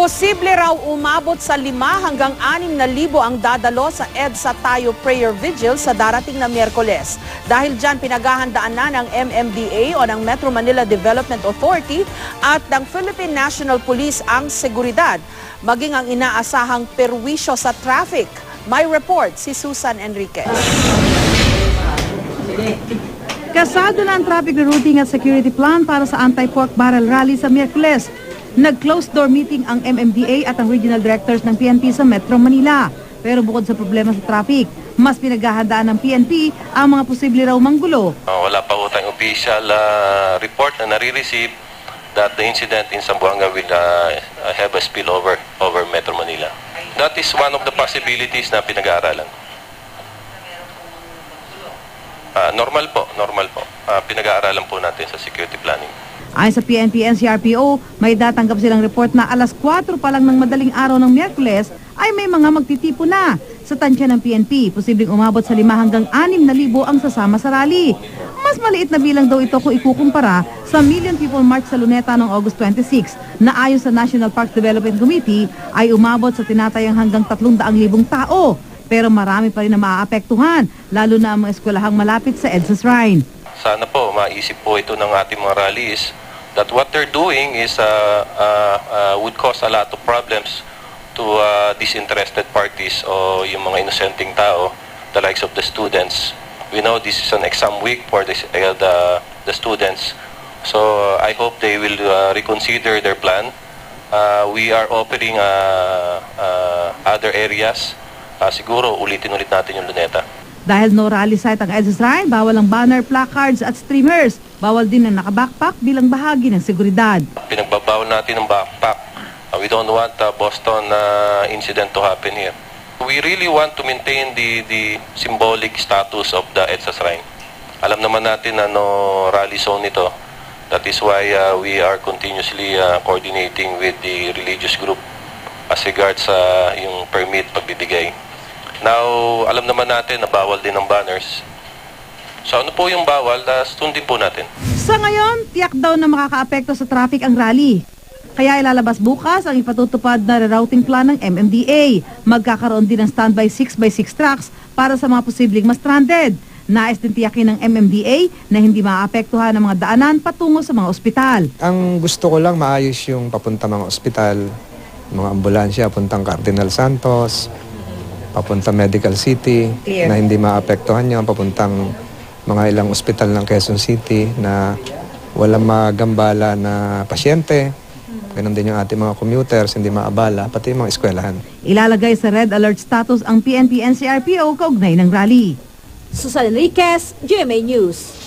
Posible raw umabot sa 5 hanggang 6,000 ang dadalo sa EDSA Tayo Prayer Vigil sa darating na Miyerkules. Dahil dyan, pinaghahandaan na ng MMDA o ng Metro Manila Development Authority at ng Philippine National Police ang seguridad, maging ang inaasahang perwisyo sa traffic. May report si Susan Enriquez. Kasado na ang traffic rerouting at security plan para sa anti-pork barrel rally sa Miyerkules. Nag-closed-door meeting ang MMDA at ang regional directors ng PNP sa Metro Manila. Pero bukod sa problema sa traffic, mas pinaghahandaan ng PNP ang mga posible raw manggulo. Wala pa ho tayong official report na nare-receive that the incident in Zamboanga will have a spillover over Metro Manila. That is one of the possibilities na pinag-aaralan. Normal po. Pinag-aaralan po natin sa security planning. Ayon sa PNP NCRPO, may datanggap silang report na alas 4 pa lang ng madaling araw ng Miyerkules ay may mga magtitipo na. Sa tansya ng PNP, posibleng umabot sa 5 hanggang 6,000 ang sasama sa rally. Mas maliit na bilang daw ito kung ikukumpara sa Million People March sa Luneta noong August 26 na ayon sa National Parks Development Committee ay umabot sa tinatayang hanggang 300,000 tao. Pero marami pa rin na maaapektuhan, lalo na ang mga eskwelahang malapit sa EDSA Shrine. Sana po maisip po ito ng ating mga rallies that what they're doing is would cause a lot of problems to disinterested parties o yung mga innocenteng tao, the likes of the students. We know this is an exam week for the students, so I hope they will reconsider their plan. We are offering other areas. Siguro ulitin natin yung Luneta. Dahil no rally site ang EDSA Shrine, bawal ang banner, placards at streamers. Bawal din ang nakabackpack bilang bahagi ng seguridad. Pinagbabawal natin ang backpack. We don't want Boston incident to happen here. We really want to maintain the symbolic status of the EDSA Shrine. Alam naman natin na no rally zone ito. That is why we are continuously coordinating with the religious group as regards sa yung permit pagbibigay. Now, alam naman natin na bawal din ang banners. So ano po yung bawal, sundin po natin. Sa ngayon, tiyak daw na makakaapekto sa traffic ang rally. Kaya ilalabas bukas ang ipatutupad na rerouting plan ng MMDA. Magkakaroon din ng standby 6x6 trucks para sa mga posibleng ma-stranded. Nais din tiyakin ng MMDA na hindi maaapektuhan ang mga daanan patungo sa mga ospital. Ang gusto ko lang maayos yung papunta mga ospital, mga ambulansya, puntang Cardinal Santos, papunta Medical City, na hindi maapektuhan niya, papuntang mga ilang ospital ng Quezon City na walang magambala na pasyente. Ganon din yung ating mga commuters, hindi maabala, pati yung mga eskwelahan. Ilalagay sa red alert status ang PNP NCRPO kaugnay ng rally. Susan Enriquez, GMA News.